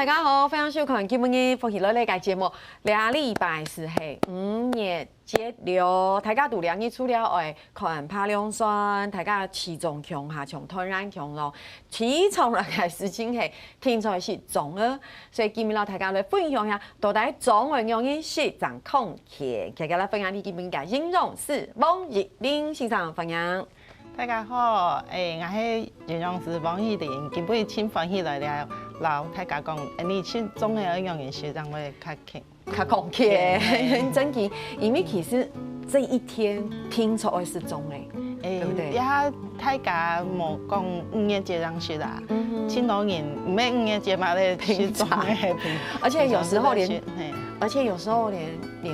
家好，欢迎收看今日福喜乐类嘅节目。两礼拜是系5月节6，大家度两日除了爱看爬龙山，大家体重强下强突然强咯，体重来嘅事情系听出来是中啊，所以今日大家来分享下到底中嘅用意是掌控起，大家来分享你基本嘅形容是王一林先生分享。大家好，我是形容师王一林，今日请欢喜来了，老大家讲，你去中嘅形容是让我较轻。较konkr切，很真奇。因为其实这一天听出来是中诶，对不对？呀，大家冇讲5月节让是啦，青岛人唔係5月节嘛咧是中诶，而且有时候连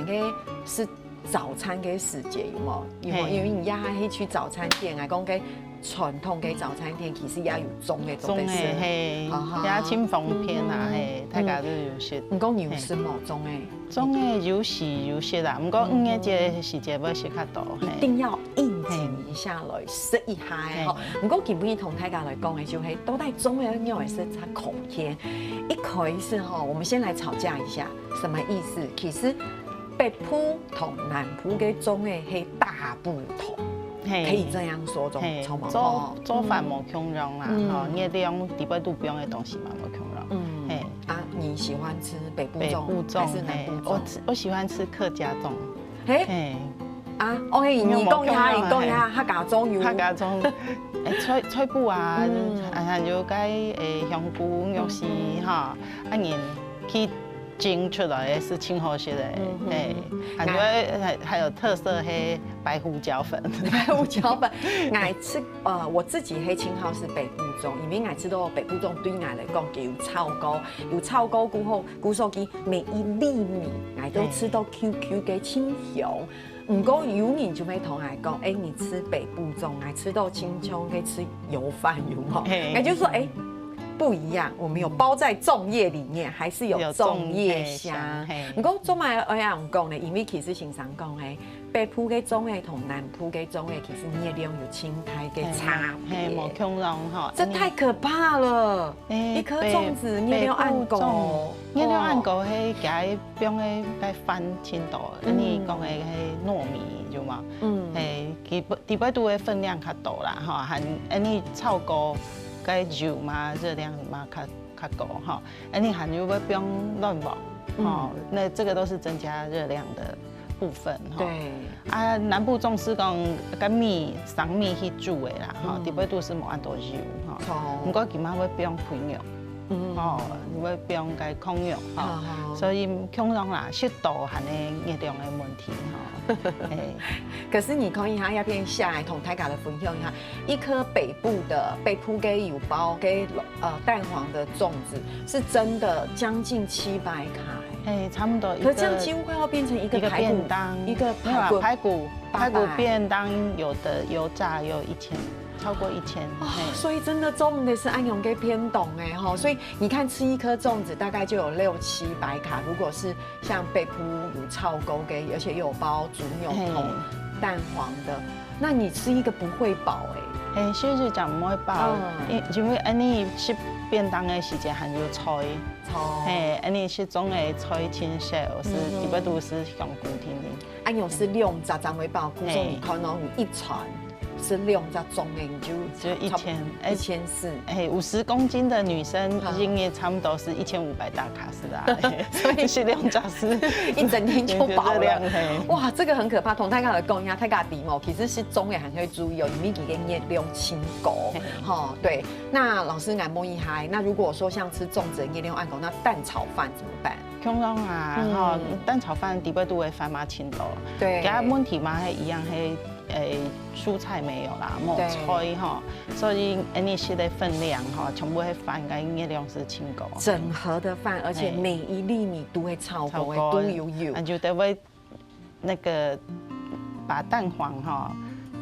个是早餐嘅时节有冇？因为你呀去早餐店啊，讲嘅传统嘅早餐店其实也有中嘅东西，嘿，也清风片啊，嘿，大家都有食。唔讲有食冇中诶，中诶有时有食啦，唔过5月节时节要食较多，一定要应景一下来试一下吼。唔过基本同大家来讲嘅就係到底中嘅用嘅是它口天，一開始吼，我们先来吵架一下，什么意思？其实北部同南部嘅中嘅係大不同。可以这样说，做饭冇强容啦，吼，热量底部都不用的东西嘛，冇强容。你喜欢吃北部粽还是南部粽？我喜欢吃客家粽。OK， 你讲一下，客家粽有。客家粽，菜脯啊，就該香菇、肉絲哈，然去蒸出來是清好食的，很多還有特色係白胡椒粉。白胡椒粉，愛吃我自己黑青號是北部粽，因為愛吃到北部粽對我來講有炒糕，有炒糕過後，古手機每一粒米，愛都吃到 QQ 嘅清香。唔過有人就會同我講，你吃北部粽，愛吃到清香，可以吃油飯有冇？也就是說，不一样，我们有包在粽叶里面，还是有粽叶香。不过做埋我样讲呢，因为其实先生讲诶，北部嘅粽叶同南部嘅粽叶其实热量有轻太嘅差别。冇強容哈，这太可怕了！一顆粽子熱量按高，熱量按高係解變嘅解翻千多，你講嘅係糯米就嘛，基本都會分量較多啦，哈，含你炒糕。该油嘛，热量嘛较高哈，你含油要不用乱먹哦，那这个都是增加热量的部分哈。对啊，南部粽是讲跟米生米去煮的啦，哈，底部都是冇按多油哈，不过今晚要不用配肉。哦，要不用该控用哈，所以控用啦，适度含的热量的问题哈。可是你可以哈要片下来同大家来分享一下，一颗北部给有包给蛋黄的粽子，是真的将近700卡。差不多。可这样几乎快要变成一个便当，一个排骨便当，有的油炸有1000。超过1000，所以真的粽的是按用给偏懂哈，所以你看吃一颗粽子大概就有600-700卡，如果是像北部有炒糕给，而且又有包煮牛头、蛋黄的，那你吃一个不会饱所以就讲不会饱，因为你吃便当的时间含有菜，你吃粽的菜青色是基本都是香菇甜的，按用是量杂杂为饱，古粽可能有一船。是量在中的，你就1450公斤的女生已经也差不多是1500大卡是啦，所以是量杂是一整天就饱了。哇，这个很可怕。同大家来讲一下，大家比其实是中也很会注意哦，因为几个热量轻高，哈，对。那老师俺摸一下，那如果说像吃粽子热量按高，那蛋炒饭怎么办？强容啊，哈，蛋炒饭底部都会翻嘛轻多，对，其他问题嘛係一樣係蔬菜没有啦，冇菜哈，所以你吃的分量哈，全部係飯嘅熱量是輕高。整盒的飯，而且每一粒米都會超高，都有油。就得會那個把蛋黃哈。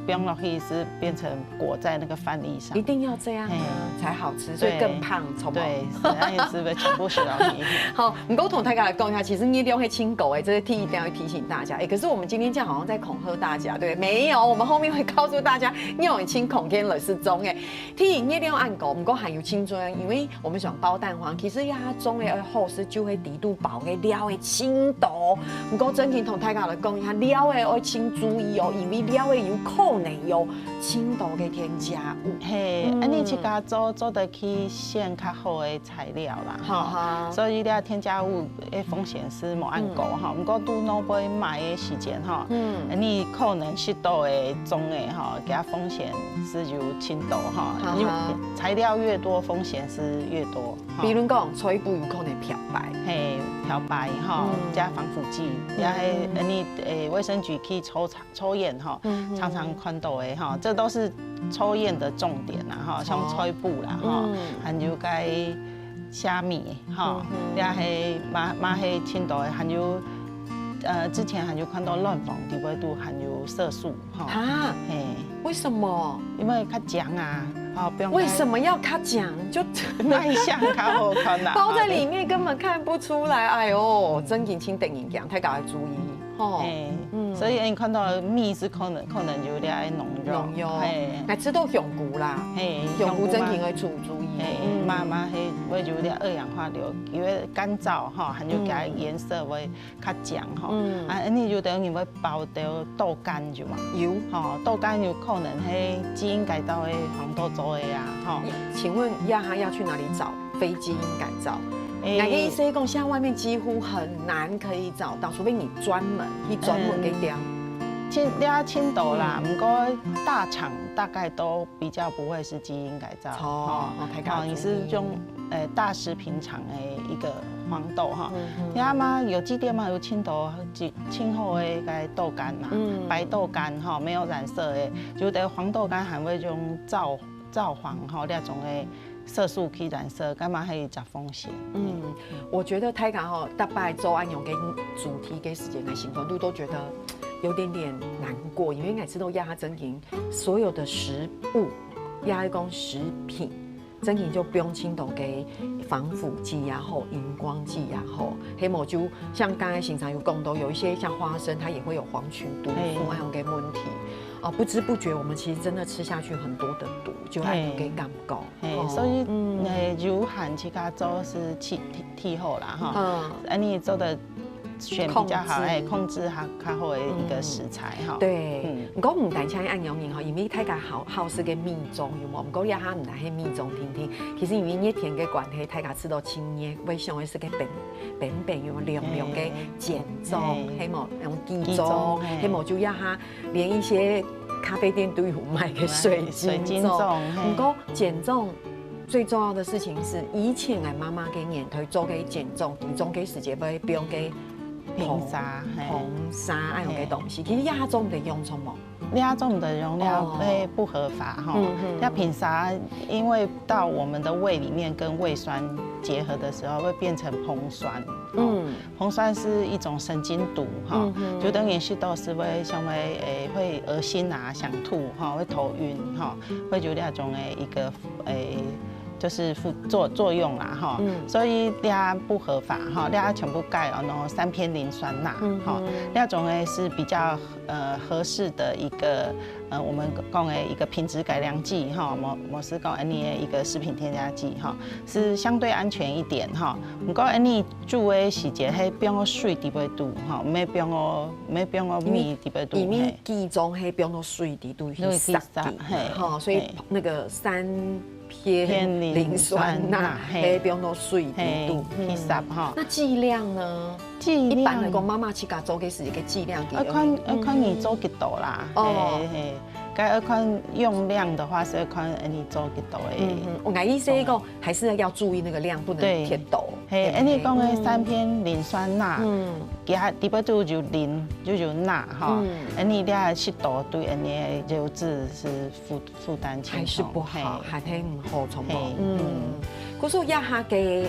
冰落去是变成裹在那个饭粒上，一定要这样啊才好吃，所以更胖，错不？对，那也是被全部洗到你。好，唔够同大家来讲一下，其实捏掉会亲狗这个一定要提醒大家可是我们今天这样好像在恐吓大家，对，没有，我们后面会告诉大家，尿很清恐天了是中提捏掉按狗，唔够含有青春，因为我们喜欢包蛋黄，其实呀中的后是就会低度饱的料的青豆，唔够真情同大家来讲一下，料的要请注意因为料的有可能有青豆的添加物。嘿，你去家做得去选较好的材料啦，所以你添加物的风险是无按高哈，不过拄老买买的时间哈，你可能适度的种的哈，给它风险是有青豆哈，材料越多风险是越多。比如讲，吹布有可能漂白，嘿，漂白哈，加防腐剂，也系你卫生局去抽验哈，常常看到的哈，这都是抽验的重点啦哈，像吹布啦哈，还有该虾米哈，也系马黑青豆的含有。之前还有看到卵黄里边都含有色素哈。啊？嘿，为什么？因为较强啊，不用。为什么要较强？就卖相较好看啦。包在里面根本看不出来，哎呦，真紧请等营养，太搞要注意。哦，所以你看到蜜是可能有点浓肉，还吃到香菇啦，香菇真紧会注意。妈会有点二氧化硫，因为干燥哈，还有给它颜色会较强哈。你就等于会包到豆干就嘛。有，豆干有可能是基因改造的黄豆做的呀。请问亚哈要去哪里找非基因改造？哪个医生讲，现在外面几乎很难可以找到，除非你专门给雕。抓青豆啦，不过大厂大概都比较不会是基因改造。你是用大食品厂的一个黄豆哈。有机店嘛有青豆，青后的个豆干啦，白豆干哈，没有染色的，就得黄豆干还会用皂黄哈那种的。色素去染色，干嘛还有加风险？我觉得台港哈大摆周安勇给主题给时间给行动度都觉得有点难过，因为每次都压真停所有的食物压一公食品。真停就不用青豆给防腐剂呀后荧光剂呀后黑某就像刚才行常有讲到，有一些像花生它也会有黄曲毒素还有给问题。不知不觉我们其实真的吃下去很多的毒，就爱有给感高。所以有hạn去家做是气候啦哈，你做的选比较好，控制较好的一个食材哈。对，不过唔但请按用人哈，因为大家好是个蜜粽有冇？不过也哈唔来迄蜜粽听听。其实因为热天嘅关系，大家吃到清热，为上的是个扁有凉嘅碱粽，希望用鸡粽，希望就要哈连一些咖啡店都有卖嘅水晶粽。不过碱粽最重要的事情是，以前嘅妈妈给年头做嘅碱粽，其中嘅时间不用给。硼砂，爱用嘅东西，其实亚种的用什么？亚种的用料会不合法哈。那硼砂因为到我们的胃里面跟胃酸结合的时候，会变成硼酸。硼酸是一种神经毒哈，就等于是都是会像会恶心啊、想吐哈、会头晕哈、会有那种一个就是副作用啦哈，所以俩不合法哈，俩全部盖然后3偏磷酸钠哈，那种是比较合适的一个我们讲的一个品质改良剂哈，我是讲你的一个食品添加剂哈，是相对安全一点哈。不过你煮的时节迄不用水伫尾度哈，没不用米伫尾度。因为其中迄不用水伫度去杀哈，所以那个3偏磷酸钠，黑不用到水低度去杀哈。那剂量呢？一般来讲，妈妈去家做嘅是一个剂量给。看你做几多啦。该看用量的话，是要看你做几多的。我意思讲，还是要注意那个量，不能太多。你讲的3偏磷酸钠，其他底部就磷就钠哈。你俩适度对你的油脂是负担轻松，还是不好，还是唔好从可是亚哈嘅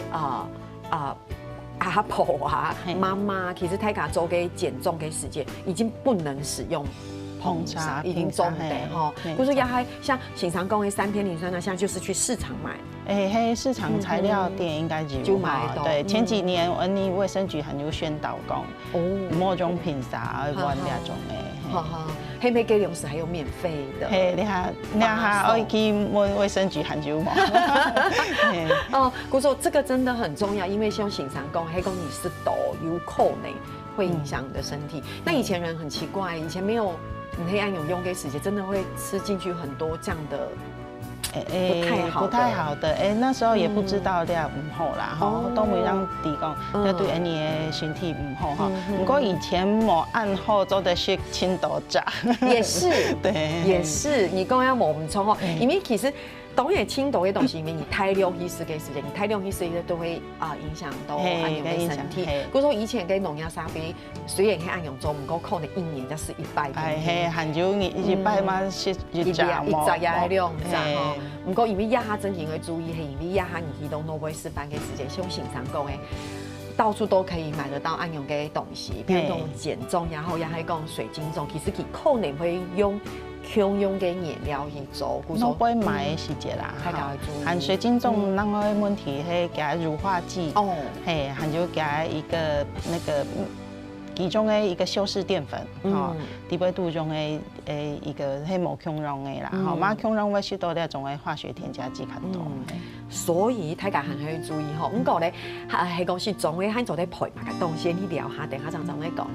阿婆啊，妈妈其实太家做给减重给时间已经不能使用硼砂，已经种的哈。不是要还像平常讲的3天磷酸钠镶，就是去市场买。嘿，市场材料店应该就买到。对，前几年你卫生局还有宣导讲，某种硼砂要换那种的。哈哈，黑莓给粮食还有免费的。嘿，你下我去问卫生局喊就嘛。哦，姑说这个真的很重要，因为像平常讲，黑公你是抖有扣呢，会影响你的身体。那以前人很奇怪，以前没有黑暗用给时间，真的会吃进去很多这样的。不太好的，那时候也不知道这唔好啦，吼，都没让提讲，那对你的身体唔好哈。不过以前冇按好做的是青豆渣，也是，对，也是。你讲要冇唔错吼，因为其实当然青豆的东西，因为你太量去食嘅时间，你太量去食都会影响到安阳的身体。比如说以前嘅农药沙比，虽然喺安阳做，唔过可能1年才是100。嘿，含就100嘛是一扎嘛，一扎量扎吼。唔过因为亚哈真正会注意，系因为亚哈你移动挪威示范嘅时间，像平常讲诶。到处都可以买得到安阳嘅东西，比如讲碱种，然后也系讲水晶种，其实佢可能会用强用嘅颜料去做。我不会买的时节啦，含水晶种，那个问题系加乳化剂，嘿，含就加一个那个。其中的一个修饰淀粉，吼，低倍度中的一个黑某强溶的啦，吼，马强溶会许多那种的化学添加剂较多，所以大家很可以注意吼。不过咧，系讲是种的，喺做啲配嘛嘅东西，你聊下，等下就咧讲。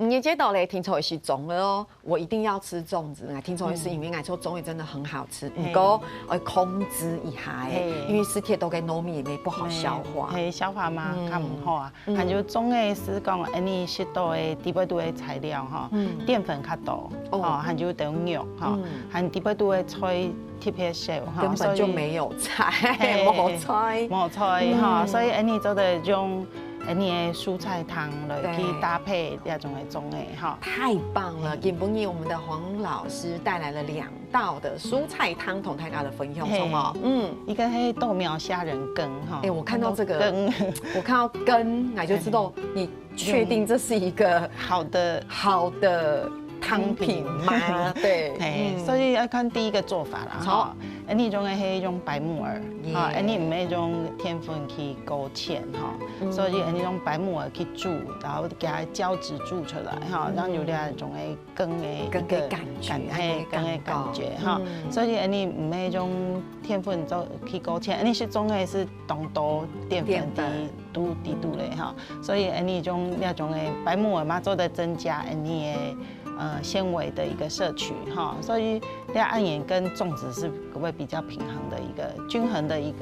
你接到嘞，听说是粽的哦，我一定要吃粽子。听说是因为爱做粽子真的很好吃，不过控制一下因为吃铁豆跟糯米也不好消化。消化嘛，较唔好啊。还有粽的是讲，你适度的低倍度的材料哈，淀粉较多，还有等肉哈，还低倍度的菜。特别少哈，根本就没有菜，冇菜哈，所以你做的用你的蔬菜汤来去搭配那种的粽的哈，太棒了！今天我们的黄老师带来了2道的蔬菜汤，同大家的分享，什么？一个是豆苗虾仁羹哈，我看到这个羹，我看到羹，我就知道你确定这是一个好的汤品吗？对，所以要看第一个做法啦。好，你种係用白木耳，哈，你唔係用天粉去勾芡哈，所以你用白木耳去煮，然後給它膠質煮出來哈，然後有那種嘅羹嘅感覺哈，所以你唔係用天粉做去勾芡，你是種嘅是當多澱粉低度嘞哈，所以你種那種嘅白木耳嘛做的增加你嘅。纤维的一个摄取哈，所以这按眼跟粽子是会比较平衡的一个均衡的一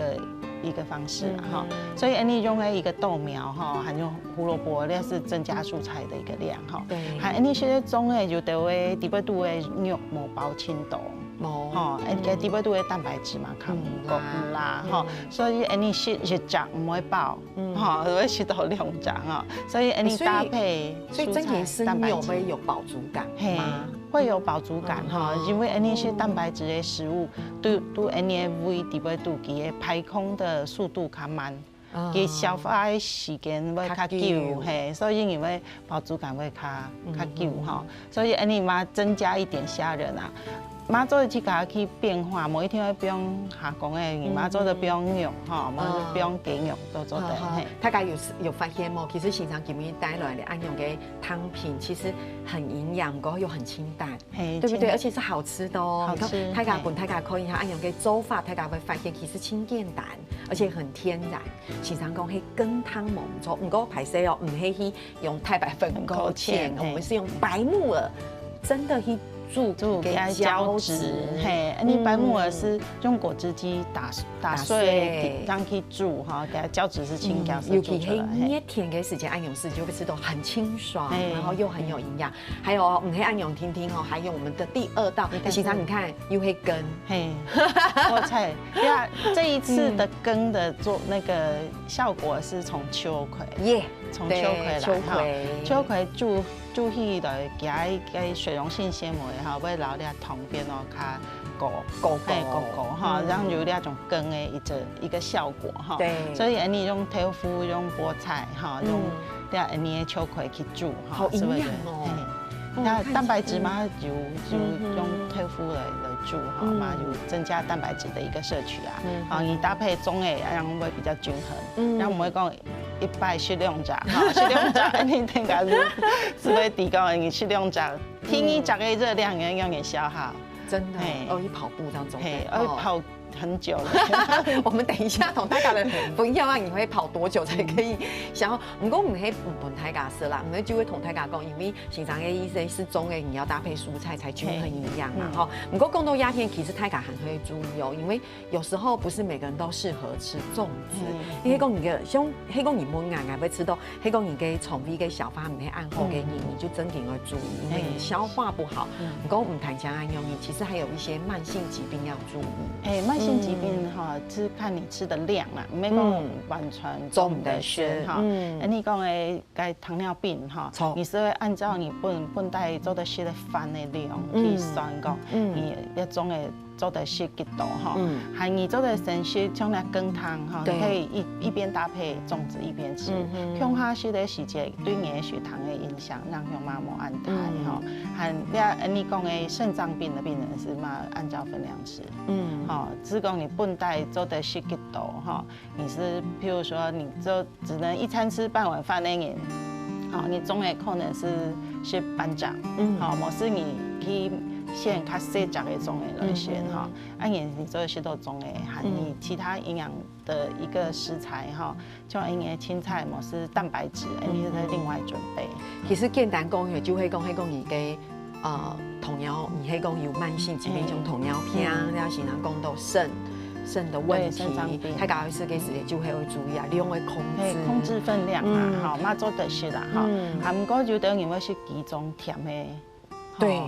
个方式哈，所以你用一个豆苗哈，还有胡萝卜，那是增加蔬菜的一个量哈。对，还你现在种的就得为低倍度的肉冇包青豆。吼，个低倍度的蛋白质嘛，较唔够啦，吼，所以你食杂唔会饱，吼，会食到2杂哈，所以你搭配蔬菜蛋白质会有饱足感吗？会有饱足感哈，因为你是蛋白质的食物，对你的胃低倍度佢的排空的速度较慢。佢消化的时间会较久，嘿，所以因为饱足感会较久哈，所以你嘛增加一点虾仁啊。妈做的去给它去变化，每一天不用下工的，妈做的不用肉哈，不用鸡肉都做得。大家有发现吗？其实平常今日带来的安阳的汤品，其实很营养，又很清淡，对不对？而且是好吃的哦。好吃。大家可以看安阳的做法，大家会发现其实清简单，而且很天然。平常讲迄羹汤猛做，不过排泄哦，唔係去用太白粉勾芡，我们是用白木耳，真的去。煮给它胶质，嘿，你白木耳是用果汁机打碎，让去煮哈，给它胶质是清胶是煮出来。捏甜给时间安永式就会吃到很清爽，然后又很有营养。还有黑安永听听哦，还有我们的第2道，平常你看又会羹，嘿，菠菜，对啊，这一次的羹的做那个效果是从秋葵，从秋葵来哈，秋葵煮起来，加个水溶性纤维哈，要留了汤边哦，较糊哈，让有那种羹的一个效果哈。对，所以你用豆腐、用菠菜哈，用你的秋葵去煮哈，好营养哦。那蛋白质嘛，就用豆腐来煮哈，嘛就增加蛋白质的一个摄取啊。好，你搭配粽诶，让会比较均衡。然后我们讲一摆适量食，哈，适量食，你听讲是会提高你适量食，天一食的热量也让你消耗。真的，去跑步当中，跑很久了。我们等一下同大家的分享啊，你会跑多久才可以？想要，不过唔系同大家说啦，我们就会同大家讲，因为平常的一些是中诶，你要搭配蔬菜才均衡营养嘛，哈。不过更多鸦片其实大家很会注意哦，因为有时候不是每个人都适合吃粽子。因为讲你个像，迄讲你冇硬会吃到，迄讲你嘅肠胃嘅消化唔系按好嘅你就真点要注意，因为你消化不好。不过唔谈讲安用你，其实还有一些慢性疾病要注意。慢性疾病哈，是看你吃的量啦，没讲完全做唔得选哈。你讲的该糖尿病哈，你是会按照你本代做的些的饭的量去算讲，你一种的做的是几多哈，还你做的生食像那羹汤哈，你可以一边搭配粽子一边吃，向下些的时节对你的血糖的影响，让向妈妈按胎哈，还你讲的肾脏病的病人是嘛按照分量吃，好，只讲你本代做的是几多哈，你是譬如说你就只能一餐吃半碗饭那样，好，你总的可能是班长，好，某是你去。先较细食的种类来选哈，你做的许多种类，含你其他营养的一个食材哈，像因为青菜嘛是蛋白质，你是另外准备。其实简单讲就会讲，伊个糖尿，你迄讲有慢性疾病，像糖尿病，了是人讲到肾的问题，太搞一次给时间就会注意啊，量的控制分量啊，好，嘛做的是啦哈，还不过就等于我是几种甜的，对。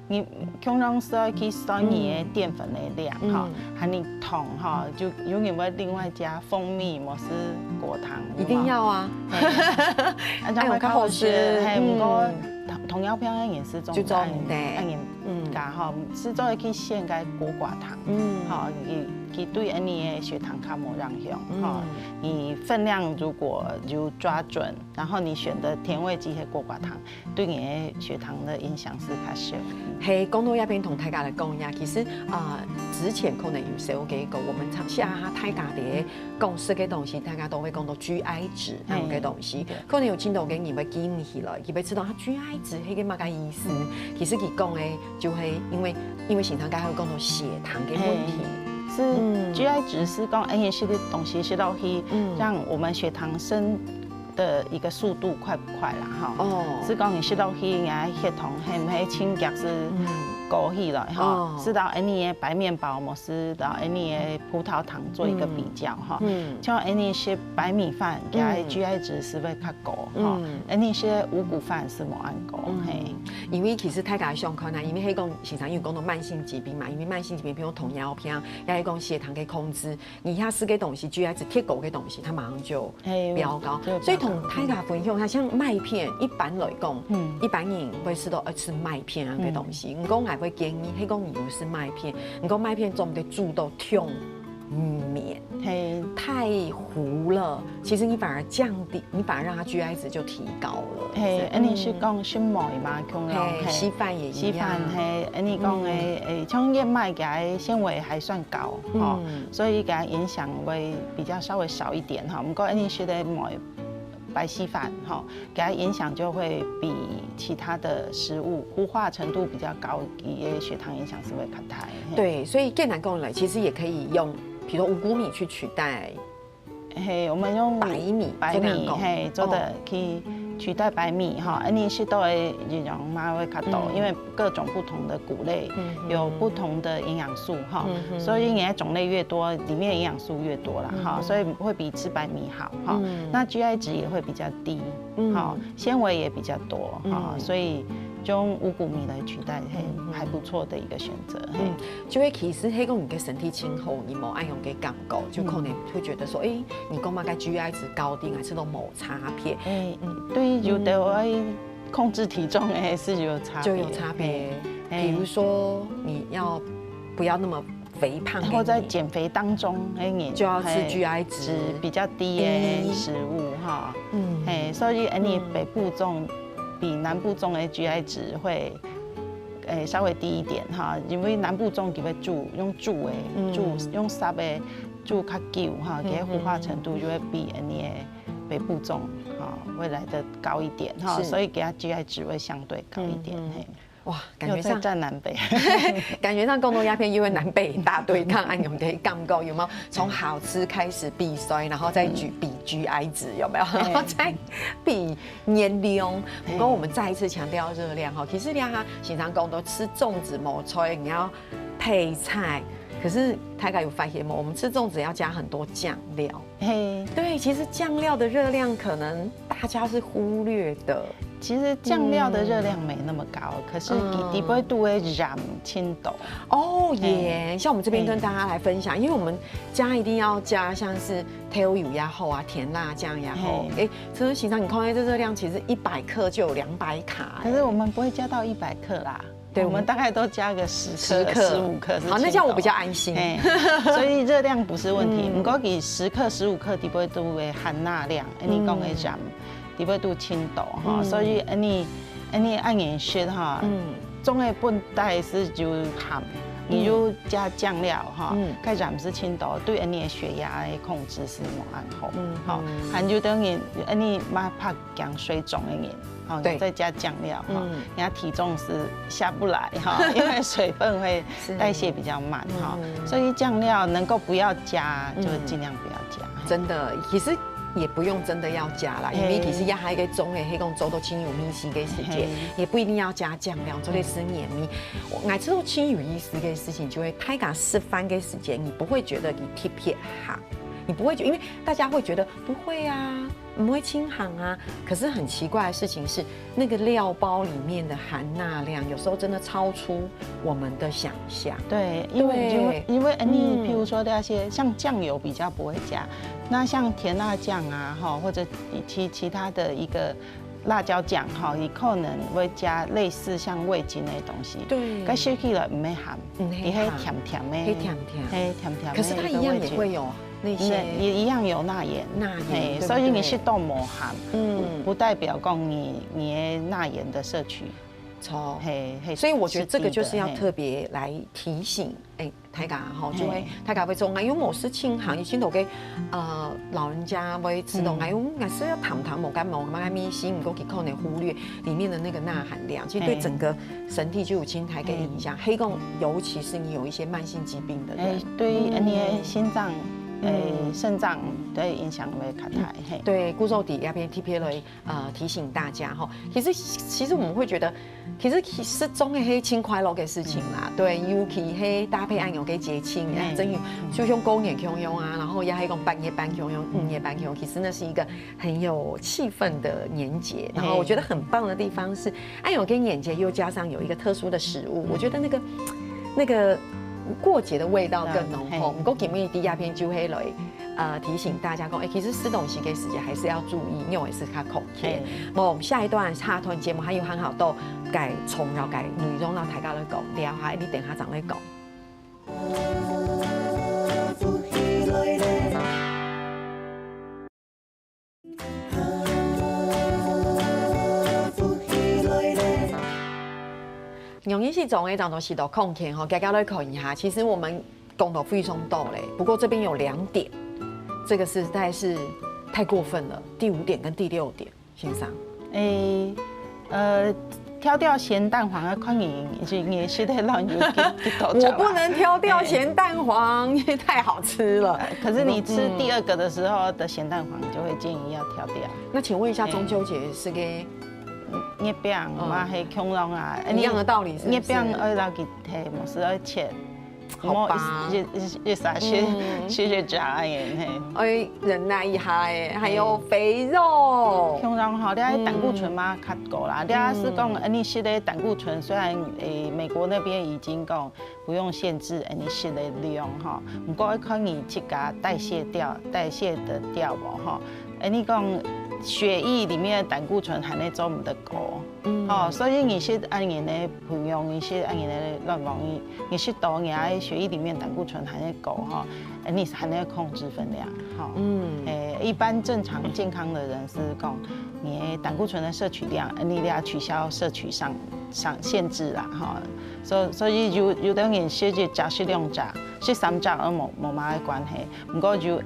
你通常是要去算你的淀粉的量哈，还你糖哈，就永远会另外加蜂蜜或是果糖，一定要啊，这样会较好吃。还不过糖尿病的饮食中，按盐加哈，是做去限该果寡糖，好，佢对你的血糖较无影响哈。你分量如果就抓准，然后你选的甜味剂和果寡糖，对你的血糖的影响是较小。嘿，讲到一边同大家来讲呀，其实之前可能有时候给个我们尝下大家的讲食嘅东西，大家都会讲到 GI 值那种嘅东西，可能有听到嘅人会记唔起来，佢会知道GI 值係个乜嘅意思。其实佢讲嘅就係因为平常大家会讲到血糖嘅问题。是 GI 值是讲一些的东西是到去让我们血糖升的一个速度快不快啦哈？是讲你吃到去人家血糖系唔系清洁是高起来哈？是到你的白面包模式到你的葡萄糖做一个比较哈？像你些白米饭，它 GI 值是会较高哈？你些五谷饭是冇按高嘿。因为其实大家想看啊，因为迄讲时常有讲到慢性疾病嘛，因为慢性疾病，比如糖尿病，也讲血糖嘅控制，你下四个东西 GI 值贴狗嘅东西，它马上就飙高。所以同大家分享，它像麦片，一般来讲，一般人会吃到吃麦片啊嘅东西，唔讲还会建议，迄讲有是麦片，唔讲麦片总得煮到痛面，太糊了，其实你反而降低，你反而让它 GI 值就提高了。你是讲新麦嘛？稀饭也一样。稀饭你讲像燕麦给它纤维还算高哈，所以给它影响会比较稍微少一点哈。不过你是的麦白稀饭哈，给它影响就会比其他的食物糊化程度比较高，也血糖影响是会较大。对，所以更难讲了，其实也可以用，比如说五谷米去取代。我们用白米做的可以取代白米哈，你是都会这种嘛会较多，因为各种不同的谷类有不同的营养素哈，所以你的种类越多，里面营养素越多啦哈，所以会比吃白米好哈。那 GI 值也会比较低，哈，纤维也比较多哈，所以就用五谷米来取代，还不错的一个选择。就会其实黑讲你的身体轻厚，你冇按用给感觉，就可能会觉得说，你干嘛该 GI 值高低还是都冇差别？对，就对我控制体重是有差别，就有差别。比如说你要不要那么肥胖，或在减肥当中，你就要吃 GI 值比较低的食物哈。所以你北部种比南部种的 GI 值会稍微低一点哈，因为南部种它用煮用沙的煮较久哈，它孵化程度就会比你的北部种会来得高一点哈，所以给它 GI 值会相对高一点。哇，感觉上占南北，感觉上共同鸦片因为南北大对抗，按用的杠够有没有？从好吃开始比衰，然后再比 GI 值有没有？然后再比年龄。不过我们再一次强调热量哈，其实量哈，经常讲都吃粽子冇吹，你要配菜。可是大概有发现吗？我们吃粽子要加很多酱料。对，其实酱料的热量可能大家是忽略的。其实酱料的热量没那么高，可是底部都会染青豆。哦耶！像我们这边跟大家来分享，因为我们加一定要加像是调油呀后啊、甜辣酱呀后，其实平常你看这热量其实100克就有200卡。可是我们不会加到100克啦。对，我们大概都加个10克、15克。好，那这样我比较安心。所以热量不是问题。不过给10克、15克底部都会含钠量，你讲的染。底部都青豆哈，所以你按盐学哈，中的本带是就含，你就加酱料哈，该染是青豆，对你的血压的控制是冇安好，好，含就等于你妈怕讲水肿的人，好，再加酱料哈，人家体重是下不来哈，因为水分会代谢比较慢哈，所以酱料能够不要加就尽量不要加，真的，其实。也不用真的要加啦，因为其实压一个盅的黑公粥都清有米稀嘅时间，也不一定要加酱料，就可以吃黏米。我爱吃到清有意思嘅事情，就会太敢示范嘅时间，你不会觉得你特别哈，你不会觉得，因为大家会觉得不会啊，不会轻行啊。可是很奇怪的事情是，那个料包里面的含钠量有时候真的超出我们的想象。对，因为你譬如说那些像酱油比较不会加。那像甜辣酱啊，或者其他的一个辣椒酱哈，你可能会加类似像味精的东西。对，该吃起来唔会咸，你会甜甜的，会甜甜。可是它一样也会有那些，也一样有钠盐。所以你适度冇咸，不代表讲你的钠盐的摄取。所以我觉得这个就是要特别来提醒，大家哈，就会大家会做，因为某是轻行，以前都给老人家会吃东西，我是要糖某干米稀，你可能忽略里面的那个钠含量，其实对整个身体就有轻台给影响。黑共尤其是你有一些慢性疾病的人，对你的心脏。肾脏对影响会较大。对，骨肉底那边 TPA 来提醒大家哈，其实我们会觉得，其实失踪的黑轻快乐的事情啦，对，尤其黑搭配按有给节庆，真有就像公演 Q 用啊，然后也还有半夜班 Q 用，夜班 Q， 其实那是一个很有气氛的年节。然后我觉得很棒的地方是，按有跟年节又加上有一个特殊的食物，我觉得那个。过节的味道更浓厚。不过今日第二篇就会来提醒大家讲，其实吃东西给时间还是要注意，因为是较口甜。我们下一段插团节目还有很好多改从然后改内容让大家来讲，聊下你等下怎来讲。用一些种类当中是到空田哈，大家来看一下。其实我们讲到非常多嘞，不过这边有2点，这个实在是太过分了。第5点跟第6点，先生。挑掉咸蛋黄的看你是得让你我不能挑掉咸蛋黄，因为太好吃了。可是你吃第2个的时候的咸蛋黄，就会建议要挑掉。那请问一下，中秋节是给？月饼嘛，系恐龙啊，一样的道理是。月饼要拿去摕，冇事要切，好吧，也啥谢家耶嘿。哎，人奶一下哎，还有肥肉。通常哈，你爱胆固醇嘛较高啦。你要是讲，你食的胆固醇虽然美国那边已经讲不用限制你食的量哈，不过要看你去甲代谢得掉无哈。你讲血液里面的胆固醇含的做唔得高，所以你是按年的培养，你是按年的乱讲，你是多你爱血液里面胆固醇含的高哈，你还能控制分量哈。一般正常健康的人是讲，你胆固醇的摄取量，你要取消摄取上限制啦哈。所以有等人食就食2食，食3食而冇乜嘅關係，不過就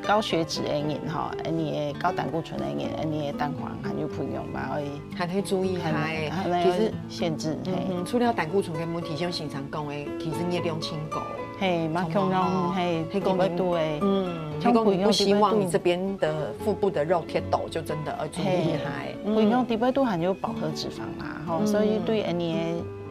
高血脂的人哈，你的高胆固醇的人，你的蛋黄还有培养嘛，还可以注意下的，其实限制。除了胆固醇跟问题，像经常讲的，其实热量清高。嘿，嘛强壮嘿，黑公多诶，黑公你不希望你这边的腹部的肉贴抖，就真的要注意下。培养低百度含有饱和脂肪啦，吼，所以对你的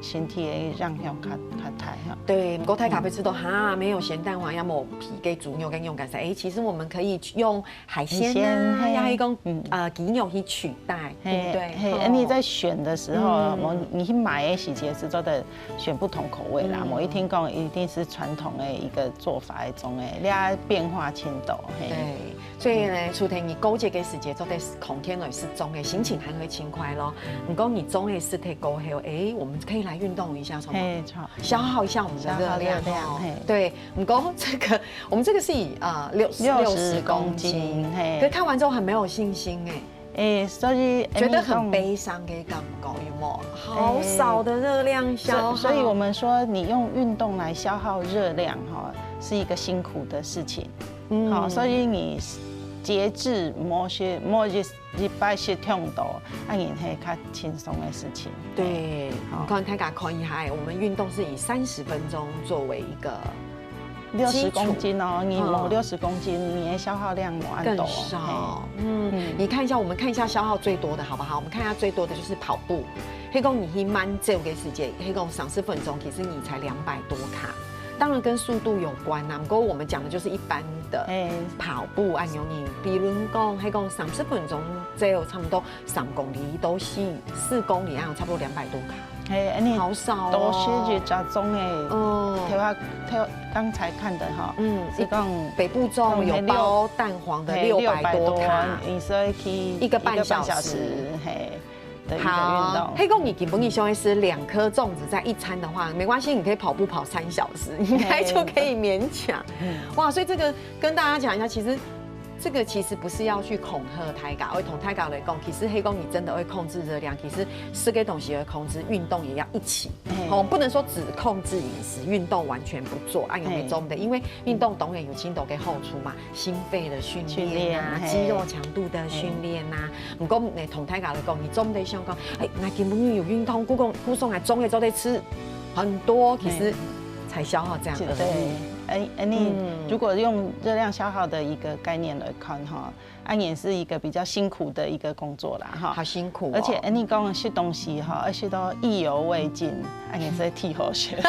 身体的让向较大哈。对，不过太咖啡吃到哈没有咸蛋黄，要么皮给猪肉跟用干菜，其实我们可以用海鲜啊，要一种鸡肉去取代，对不对？你在选的时候，你去买的时节是做的选不同口味啦，某一天讲一定是传统的一个做法的种诶，你要变化千斗。对，所以呢，除天你勾结给时节做的空天而是中诶，心情还会轻快咯。如果你中诶是太高后，我们可以来运动一下，消耗一下我们的热量。对，不过这个我们这个是以60公斤，可是看完之后很没有信心所以觉得很悲伤的感觉，有没有？好少的热量消耗。所以我们说，你用运动来消耗热量哈，是一个辛苦的事情。好，所以你节制某一摆是痛度，然是较轻松的事情。对，可能大家看一下，我们运动是以30分钟作为一个。60公斤哦，你某60公斤，你的消耗量更少。你看一下，我们看一下消耗最多的好不好？我们看一下最多的就是跑步。黑公你一慢走给时间，黑公30分钟，其实你才200多卡。当然跟速度有关呐，不过我们讲的就是一般的跑步按钮你，比如讲黑公30分钟走差不多3公里都是4公里，然后差不多200多卡。好少哦，都是集中诶，刚才看的哈，是讲北部粽有包蛋黄的600多卡，你所以去1个半小时，好，黑公你基本你想吃2颗粽子在一餐的话，没关系，你可以跑步跑3小时，应该就可以勉强。哇，所以这个跟大家讲一下，其实。这个其实不是要去恐吓太高，会同太高来讲，其实黑公你真的会控制热量，其实吃个东西会控制，运动也要一起，不能说只控制饮食，运动完全不做，按有没中的，因为运动当然有轻度给后出嘛，心肺的训练啊，肌肉强度的训练啊，不过你同太高来讲，你总得想讲，那根本有运动，故送还中的都得吃很多，其实才消耗这样而已。你如果用热量消耗的一个概念来看哈，也是一个比较辛苦的一个工作啦哈，好辛苦，而且你讲吃东西哈，而且都意犹未尽，也是替后学，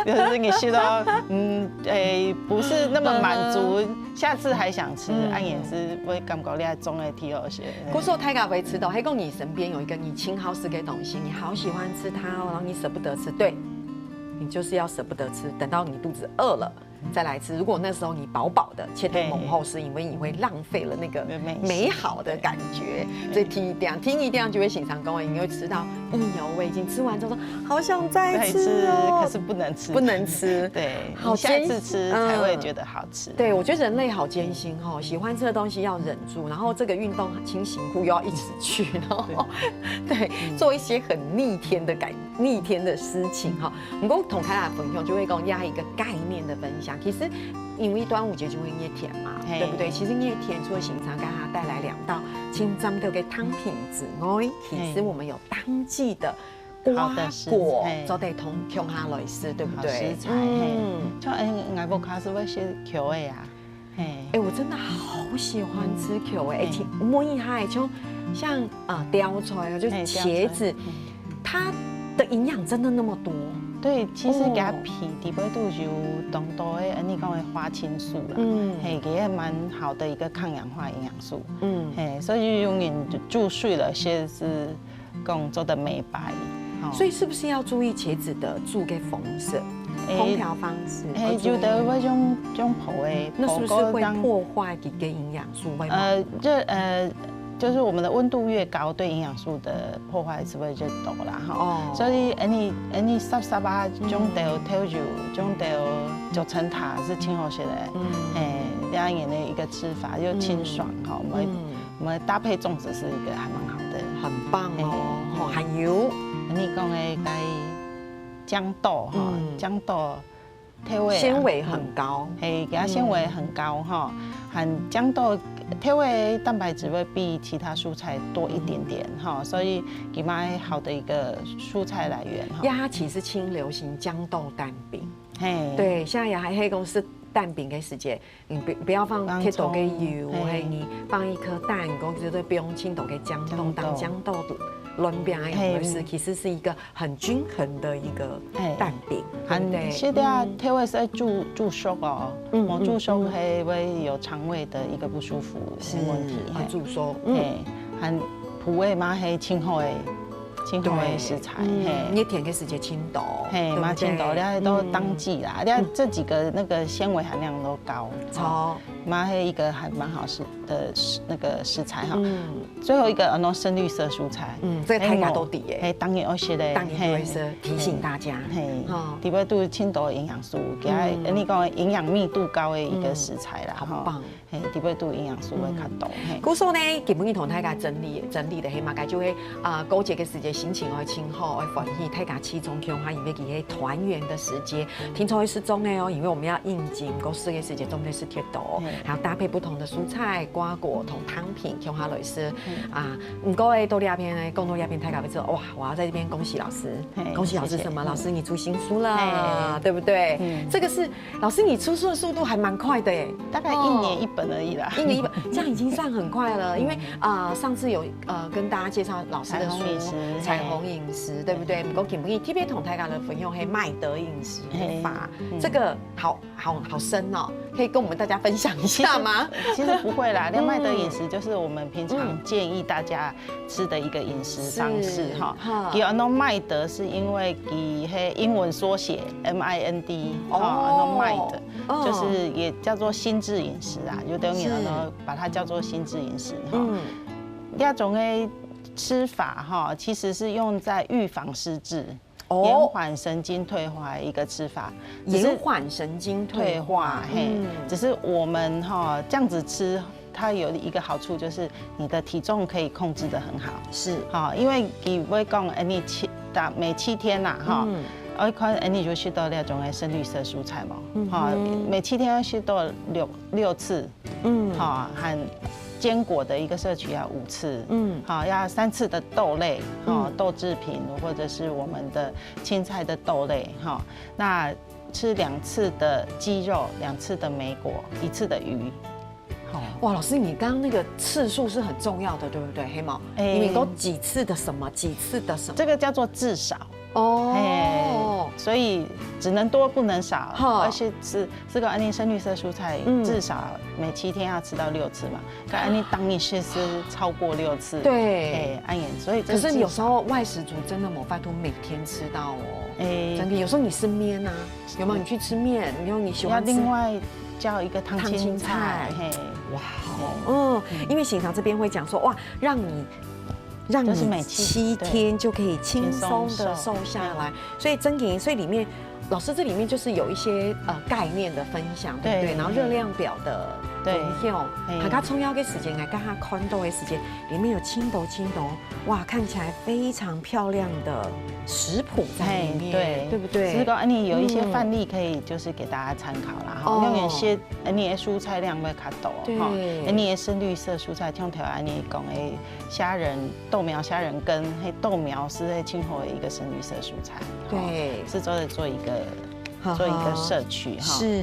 就是你吃到不是那么满足，下次还想吃，也是会感觉你中的替后学。古时候太敢会吃到，黑公你身边有一个你亲好吃的东西，你好喜欢吃它哦，然后你舍不得吃，对。你就是要舍不得吃，等到你肚子饿了再来吃。如果那时候你饱饱的，切太猛后，是因为你会浪费了那个美好的感觉。所以听一定就会形成功，你会吃到意犹未尽。吃完之后说好想再吃哦，可是不能吃。对，好下次吃才会觉得好吃。对，我觉得人类好艰辛哦，喜欢吃的东西要忍住，然后这个运动轻辛苦又要一直去，然后对做一些很逆天的事情哈。不过同开的分享就会跟压一个概念的分享。其实因为端午节就会热甜嘛，对不对？其实热甜除了行常给它带来2道清脏的给汤品之外，其实我们有当季的瓜果都得同下来吃，对不对？食材，像爱不卡是会是口味啊，我真的好喜欢吃口味，摸一下像雕菜就是茄子，它的营养真的那么多。对，其实给它皮底部都有当多的，你讲的花青素啦，嘿，也蛮好的一个抗氧化营养素，嘿，所以用眼注水了些是讲做的美白，所以是不是要注意茄子的煮给风色？烹调方式，有的那种泡的，那是不是会破坏几个营养素？就是我们的温度越高，对营养素的破坏是会越多啦哈。所以你沙啊，种到跳油，种到九层塔是清好些的，两眼的一个吃法又清爽哈。我们搭配粽子是一个还蛮好的，很棒哦。还有你讲的该豇豆哈，豇豆。纤维很高，给它纤维很高哈，含豇豆纤维蛋白质会比其他蔬菜多一点点哈，所以给蛮好的一个蔬菜来源哈。鸭其实轻流行豇豆蛋饼，对，现在也还黑公司蛋饼给时间，你不要放铁豆给油，你放一颗蛋，我觉得不用青豆给豇豆当豇豆的。乱饼的模式其实是一个很均衡的一个蛋饼，对。现在特别是注熟哦，注熟会有肠胃的一个不舒服问题。注熟，含普味嘛，系清好的食材，你填给时间青豆，嘛青豆，了都当季啦，了这几个那个纤维含量都高，超嘛是一个还蛮好吃的那个食材哈。最后一个深绿色蔬菜，这个大家都底耶，当然要学的，当然会是提醒大家，底部都青豆营养素，给它你讲营养密度高的一个食材啦，好棒，底部都营养素会较多。故说呢，基本上同大家整理的，起码该就会勾结个时间。心情会清好，会欢喜，大家期中强化，因为佢係團圓的時節，聽錯是中的哦，因為我們要應景嗰4個時節中的是鐵豆，還有搭配不同的蔬菜、瓜果同湯品，強化類似唔過誒，到呢一邊呢，講到呢一邊，大家會知道哇，我要在這邊恭喜老師，恭喜老師什麼？老師你出新書了，對不對？這個是老師你出書的速度還蠻快的誒，大概1年1本而已啦，1年1本，這樣已經算很快了，因為上次有跟大家介紹老師的書。彩虹飲食，對不對？不過，特別同大家的分享係麥德飲食法，這個好深哦，可以跟我們大家分享一下嗎？其實不會啦，麥德飲食就是我們平常建議大家吃的一個飲食方式哈。叫麥德是因為佢英文縮寫 MIND，麥德就是也叫做心智飲食啊，有的人呢把它叫做心智飲食哈。第二種嘅吃法哈，其實是用在預防失智、延緩神經退化一個吃法。延緩神經退化，只是我們哈這樣子吃，它有一個好處就是你的體重可以控制得很好。是哈，因為佢會講，你每7天啦哈，我看你就吃到那種深綠色蔬菜嘛，哈，每7天要吃到6次，哈，和堅果的一個攝取要5次，好，要3次的豆類，豆製品或者是我們的青菜的豆類，哈，那吃2次的雞肉，2次的莓果，1次的魚。哇，老師，你剛剛那個次數是很重要的，對不對？黑貓，你們都幾次的什麼？幾次的什麼？這個叫做至少。哦，所以只能多不能少，而且這個安妮深綠色蔬菜至少每7天要吃到6次嘛，可安妮當你是超過6次，對，安妍，所以可是有時候外食族真的沒辦法每天吃到哦，真的有時候你吃麵啊，有沒有？你去吃麵，然後你喜歡要另外叫一個燙青菜，哇，因為醒堂這邊會講說哇，讓你每7天就可以輕鬆的瘦下來，所以真嘅，所以裡面老師這裡面就是有一些概念的分享，對不對？然後熱量表的分享，還加蔥腰嘅時間，還加它寬豆嘅時間，裡面有青豆，哇，看起來非常漂亮的食譜在裡面，對不對？只是講你有一些範例可以就是給大家參考啦，哈，因為有些你的蔬菜量會較多，哈，你的深綠色蔬菜，像條安你講的蝦仁、豆苗蝦仁羹，豆苗是清火的一個深綠色蔬菜，對，是做一個做一个社区哈。是，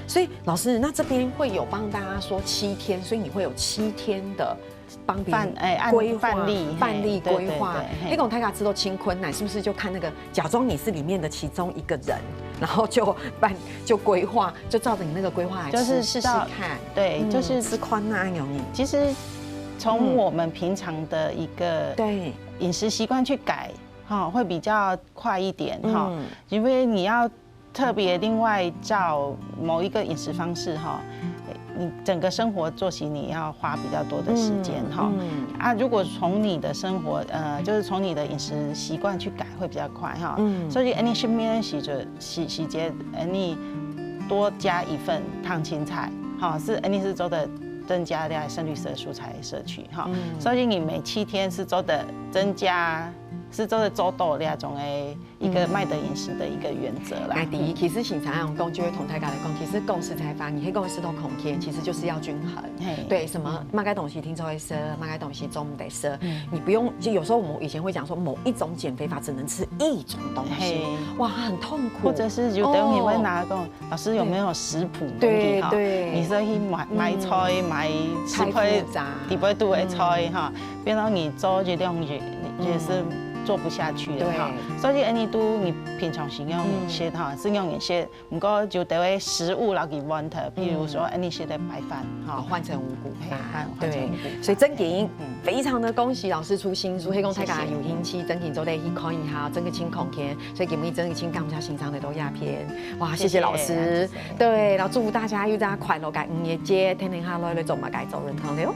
所以老师，那这边会有帮大家说7天，所以你会有7天的。帮别人规划范例规划，那种大家知道清坤奶是不是就看那个假装你是里面的其中一个人，然后就规划，就照着你那个规划来试试看。对，就是吃宽奶有你。其实从我们平常的一个对饮食习惯去改，哈，会比较快一点哈，因为你要特别另外照某一个饮食方式哈。你整个生活作息你要花比较多的时间哈，如果从你的生活就是从你的饮食习惯去改会比较快哈，所以你身边时节你多加一份烫青菜哈，你是做的增加的深绿色蔬菜摄取哈，所以你每7天是做的增加。是做的周到那种一个麦德饮食的一个原则啦。第一，其实现常用讲，就会同大家来讲，其实共识才发，你可以共识到空间，其实就是要均衡。对，什么马该东西听说会吃，马该东西中午得吃，你不用。就有时候我们以前会讲说，某一种减肥法只能吃一种东西，哇，很痛苦。或者是有的你会拿个老师有没有食谱？对对，你说去买菜买食配底部度的菜哈，变到你做这样也是。做不下去了哈，所以你平常是用一些哈，是用一些，不过就得为食物来给问题，譬如说你是的白饭哈，换成五谷饭，对，所以真紧非常的恭喜老师出新书，黑公太家有兴趣，真紧做得去看一下，整个清空间，所以给我们真个清干不下欣赏的都鸦片，哇，谢谢老师，对，然后祝福大家又在快乐改5月节，天天下来做嘛改做人堂的哦。